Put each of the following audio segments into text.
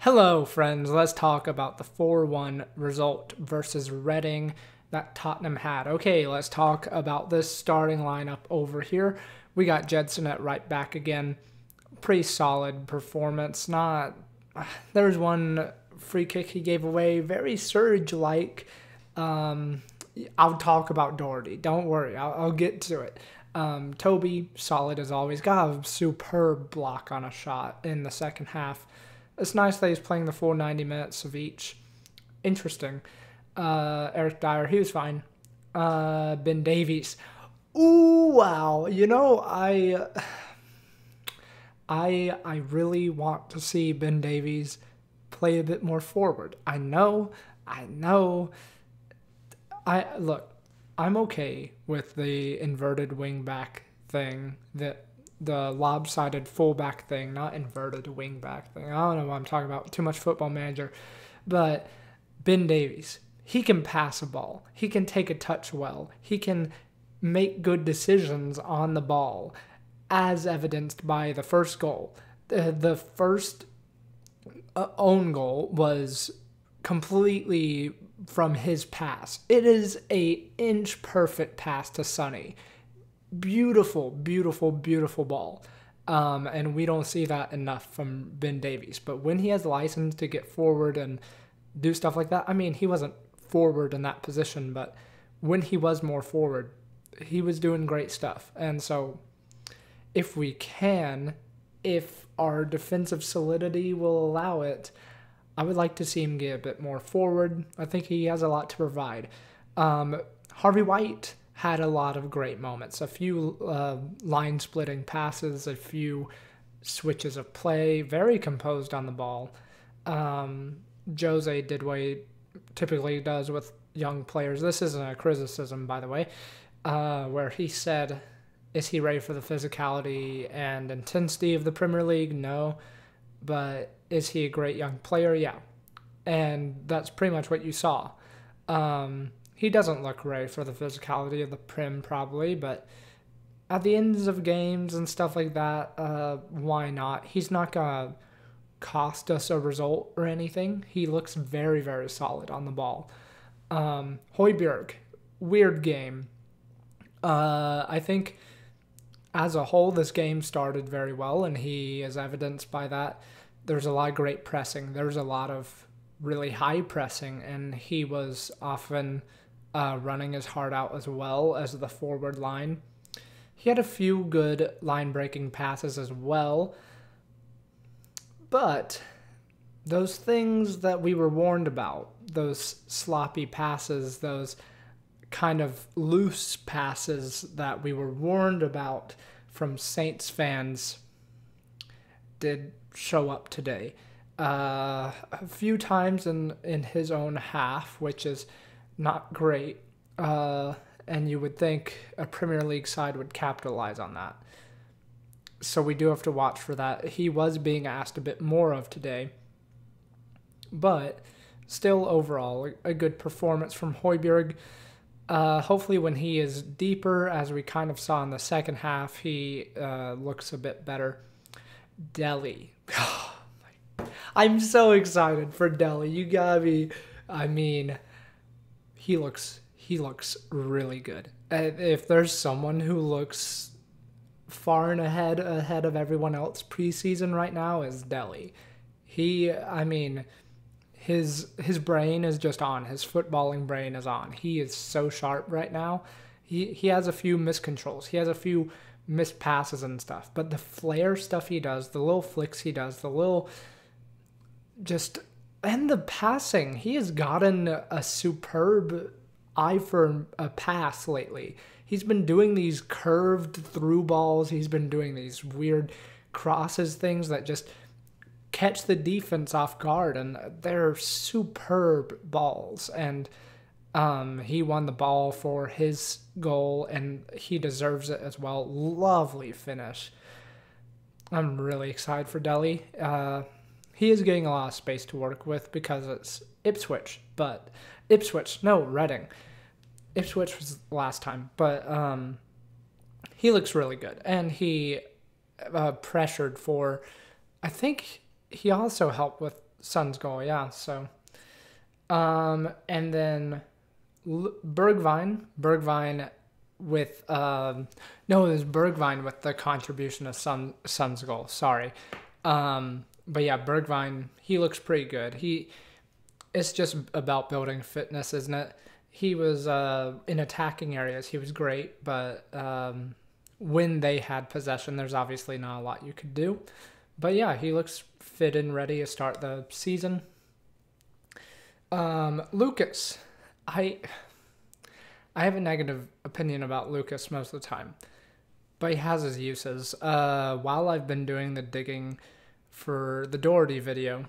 Hello, friends. Let's talk about the 4-1 result versus Reading that Tottenham had. Okay, let's talk about this starting lineup over here. We got Jedson at right back again. Pretty solid performance. There's one free kick he gave away, very Surge-like. I'll talk about Doherty. Don't worry, I'll get to it. Toby, solid as always. Got a superb block on a shot in the second half. It's nice that he's playing the full 90 minutes of each. Interesting. Eric Dyer, he was fine. Ben Davies. Ooh, wow. You know, I really want to see Ben Davies play a bit more forward. I know. Look, I'm okay with the inverted wingback thing, the lopsided fullback thing, not inverted wingback thing. I don't know what I'm talking about. Too much Football Manager. But Ben Davies, he can pass a ball. He can take a touch well. He can make good decisions on the ball, as evidenced by the first goal. The first own goal was completely from his pass. It is a inch perfect pass to Sonny. Beautiful ball. And we don't see that enough from Ben Davies. But when he has license to get forward and do stuff like that, I mean, he wasn't forward in that position, but when he was more forward, he was doing great stuff. And so if our defensive solidity will allow it, I would like to see him get a bit more forward. I think he has a lot to provide. Harvey White had a lot of great moments. A few line-splitting passes, a few switches of play, very composed on the ball. Jose did what he typically does with young players. This isn't a criticism, by the way, where he said, is he ready for the physicality and intensity of the Premier League? No. But is he a great young player? Yeah. And that's pretty much what you saw. He doesn't look ready for the physicality of the Prem, probably, but at the ends of games and stuff like that, why not? He's not going to cost us a result or anything. He looks very, very solid on the ball. Højbjerg, weird game. I think as a whole, this game started very well, and he is evidenced by that. There's a lot of great pressing. There's a lot of really high pressing, and he was often running his heart out as well as the forward line. He had a few good line-breaking passes as well, but those things that we were warned about, those sloppy passes, those kind of loose passes that we were warned about from Saints fans, did show up today. A few times in his own half, which is not great, and you would think a Premier League side would capitalize on that. So we do have to watch for that. He was being asked a bit more of today, but still overall a good performance from Højbjerg. Hopefully when he is deeper, as we kind of saw in the second half, he looks a bit better. Dele. I'm so excited for Dele. You gotta be. I mean, he looks really good. If there's someone who looks far and ahead of everyone else preseason right now, is Dele. His brain is just on. His footballing brain is on. He is so sharp right now. He has a few miscontrols. He has a few missed passes and stuff. But the flair stuff he does, the little flicks he does, and the passing. He has gotten a superb eye for a pass lately. He's been doing these curved through balls. He's been doing these weird crosses, things that just catch the defense off guard, and they're superb balls. And he won the ball for his goal, and he deserves it as well. Lovely finish. I'm really excited for Dele. He is getting a lot of space to work with because it's Reading. Ipswich was last time, but he looks really good, and he pressured for, I think he also helped with Son's goal, yeah. So, and then Bergwijn with no, it was Bergwijn with the contribution of Son's goal. Sorry, but yeah, Bergwijn, he looks pretty good. It's just about building fitness, isn't it? He was in attacking areas, he was great, but when they had possession, there's obviously not a lot you could do. But yeah, he looks fit and ready to start the season. Lucas, I have a negative opinion about Lucas most of the time, but he has his uses. While I've been doing the digging for the Doherty video,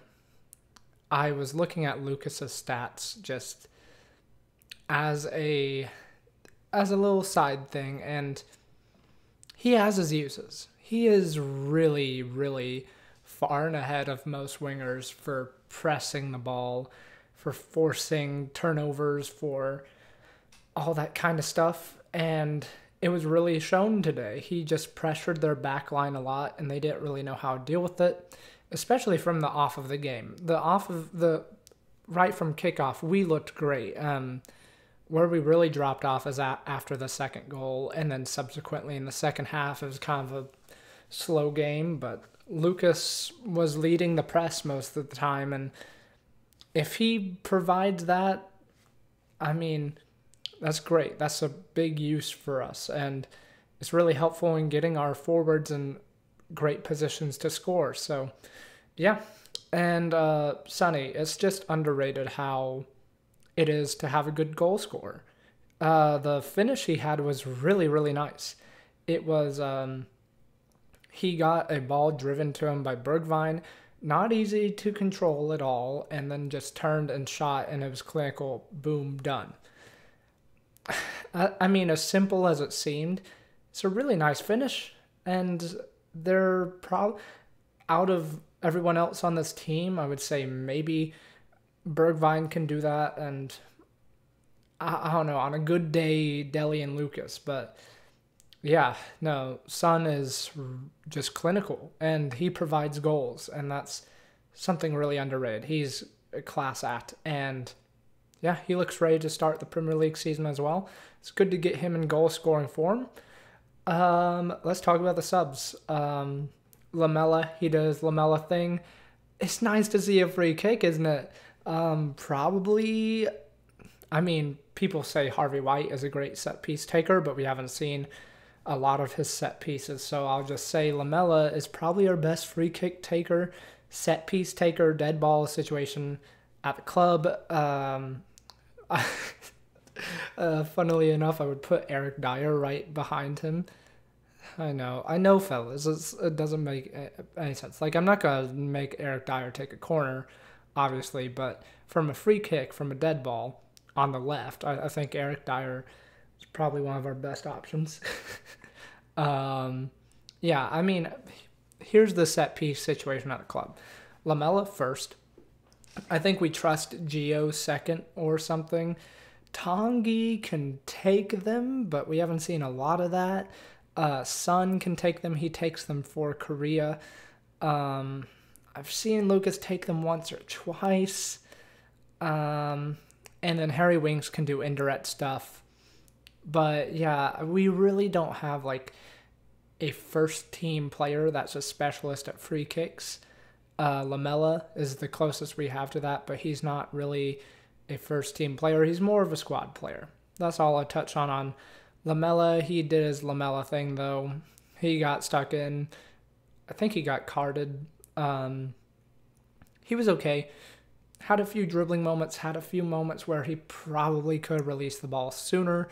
I was looking at Lucas's stats just as a little side thing, and he has his uses. He is really, really far and ahead of most wingers for pressing the ball, for forcing turnovers, for all that kind of stuff. And it was really shown today. He just pressured their back line a lot, and they didn't really know how to deal with it, especially from the off of the game. Right from kickoff, we looked great. Where we really dropped off is after the second goal, and then subsequently in the second half, it was kind of a slow game, but Lucas was leading the press most of the time, and if he provides that, I mean, that's great. That's a big use for us, and it's really helpful in getting our forwards in great positions to score. So, yeah. And Sonny, it's just underrated how it is to have a good goal scorer. The finish he had was really, really nice. It was, he got a ball driven to him by Bergwijn, not easy to control at all, and then just turned and shot, and it was clinical, boom, done. I mean, as simple as it seemed, it's a really nice finish, and they're probably, out of everyone else on this team, I would say maybe Bergwijn can do that, and I don't know, on a good day, Dele and Lucas, but yeah, no, Son is just clinical, and he provides goals, and that's something really underrated. He's a class act, and yeah, he looks ready to start the Premier League season as well. It's good to get him in goal-scoring form. Let's talk about the subs. Lamela, he does Lamela thing. It's nice to see a free kick, isn't it? Probably, I mean, people say Harvey White is a great set-piece taker, but we haven't seen a lot of his set pieces, so I'll just say Lamela is probably our best free kick taker, set-piece taker, dead ball situation at the club. Funnily enough, I would put Eric Dyer right behind him. I know, fellas, it doesn't make any sense. Like, I'm not going to make Eric Dyer take a corner, obviously, but from a free kick, from a dead ball on the left, I think Eric Dyer is probably one of our best options. Yeah, I mean, here's the set-piece situation at the club. Lamela first. I think we trust Gio second or something. Tanguy can take them, but we haven't seen a lot of that. Son can take them. He takes them for Korea. I've seen Lucas take them once or twice. And then Harry Winks can do indirect stuff. But yeah, we really don't have like a first team player that's a specialist at free kicks. Lamela is the closest we have to that, but he's not really a first team player. He's more of a squad player. That's all I touch on Lamela. He did his Lamela thing though. He got stuck in, I think he got carded. He was okay. Had a few dribbling moments, had a few moments where he probably could release the ball sooner,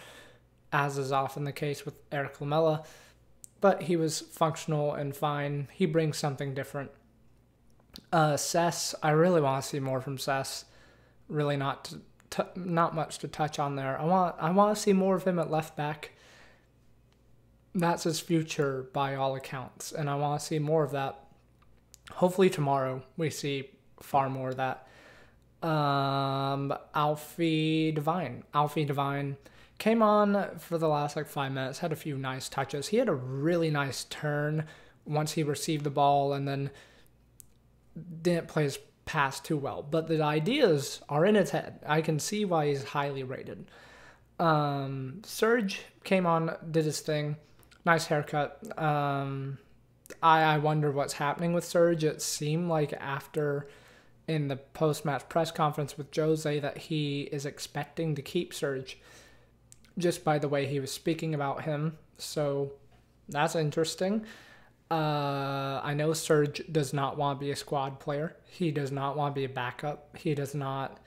as is often the case with Eric Lamela, but he was functional and fine. He brings something different. Cess, I really want to see more from Cess. Really not much to touch on there. I want to see more of him at left back. That's his future by all accounts, and I want to see more of that. Hopefully tomorrow we see far more of that. Alfie Devine came on for the last 5 minutes, had a few nice touches. He had a really nice turn once he received the ball, and then didn't play his pass too well, but the ideas are in his head. I can see why he's highly rated. Serge came on, did his thing. Nice haircut. I wonder what's happening with Serge. It seemed like after in the post-match press conference with Jose that he is expecting to keep Serge just by the way he was speaking about him. So that's interesting. I know Serge does not want to be a squad player. He does not want to be a backup. He does not.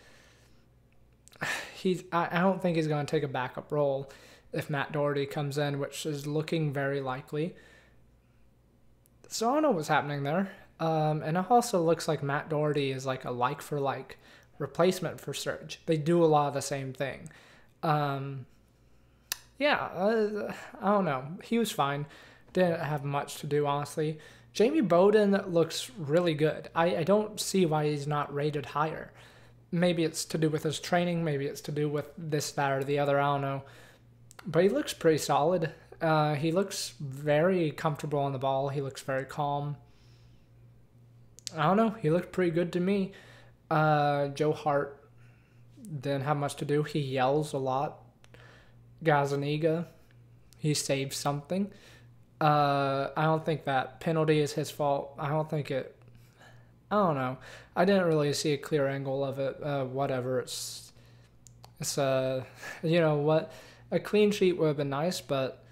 I don't think he's going to take a backup role if Matt Doherty comes in, which is looking very likely. So I don't know what's happening there. And it also looks like Matt Doherty is like a like-for-like replacement for Serge. They do a lot of the same thing. I don't know. He was fine. Didn't have much to do, honestly. Jamie Bowden looks really good. I don't see why he's not rated higher. Maybe it's to do with his training. Maybe it's to do with this, that, or the other. I don't know. But he looks pretty solid. He looks very comfortable on the ball. He looks very calm. I don't know. He looked pretty good to me. Joe Hart didn't have much to do. He yells a lot. Gazaniga, he saved something. I don't think that penalty is his fault. I don't know. I didn't really see a clear angle of it. Whatever. It's you know what? A clean sheet would have been nice, but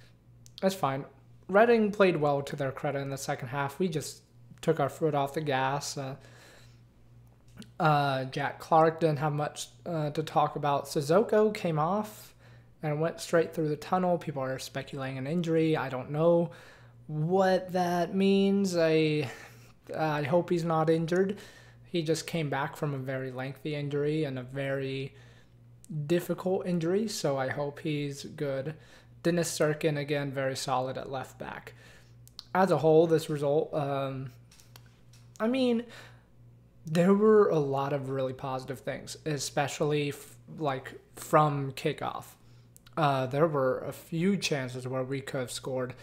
that's fine. Reading played well to their credit in the second half. We just took our foot off the gas. Jack Clark didn't have much to talk about. Sissoko came off and went straight through the tunnel. People are speculating an injury. I don't know what that means. I hope he's not injured. He just came back from a very lengthy injury and a very difficult injury, so I hope he's good. Dennis Sirkin, again, very solid at left back. As a whole, this result, there were a lot of really positive things, especially from kickoff. There were a few chances where we could have scored,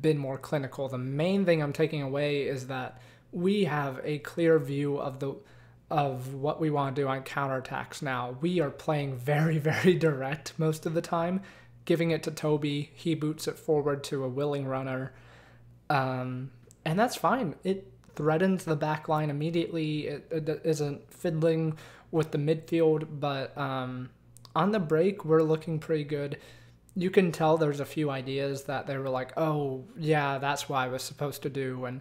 been more clinical. The main thing I'm taking away is that we have a clear view of what we want to do on counterattacks now. We are playing very, very direct most of the time, giving it to Toby. He boots it forward to a willing runner. And that's fine. It threatens the back line immediately. It isn't fiddling with the midfield, but on the break, we're looking pretty good. You can tell there's a few ideas that they were like, oh, yeah, that's what I was supposed to do, and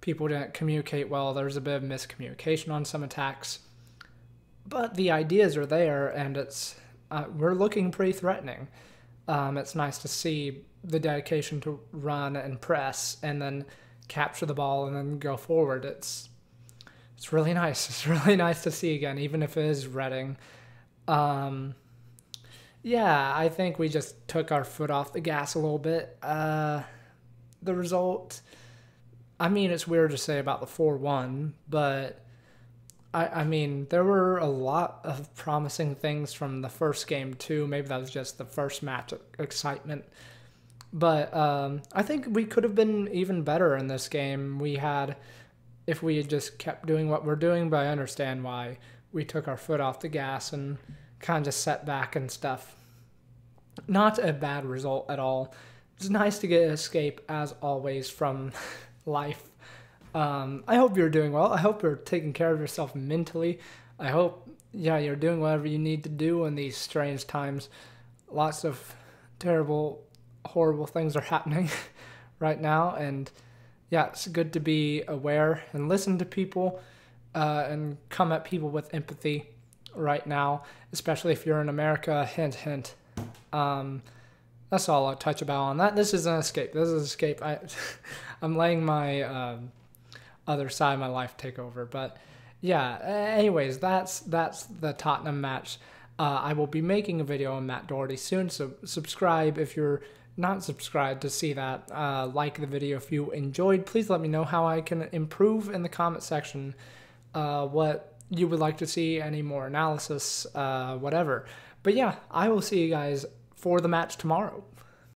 people didn't communicate well. There's a bit of miscommunication on some attacks. But the ideas are there, and we're looking pretty threatening. It's nice to see the dedication to run and press and then capture the ball and then go forward. It's really nice. It's really nice to see again, even if it is Reading. I think we just took our foot off the gas a little bit. The result, it's weird to say about the 4-1, but there were a lot of promising things from the first game too. Maybe that was just the first match excitement. But I think we could have been even better in this game. If we had just kept doing what we're doing, but I understand why we took our foot off the gas and kind of just set back and stuff. Not a bad result at all. It's nice to get an escape, as always, from life. I hope you're doing well. I hope you're taking care of yourself mentally. I hope, you're doing whatever you need to do in these strange times. Lots of terrible, horrible things are happening right now, and it's good to be aware and listen to people and come at people with empathy right now, especially if you're in America. Hint, hint. That's all I'll touch about on that. This is an escape. I'm letting my other side of my life take over. But anyways, that's the Tottenham match. I will be making a video on Matt Doherty soon, so subscribe if you're not subscribed to see that. Like the video if you enjoyed. Please let me know how I can improve in the comment section, what you would like to see, any more analysis, whatever. But I will see you guys for the match tomorrow.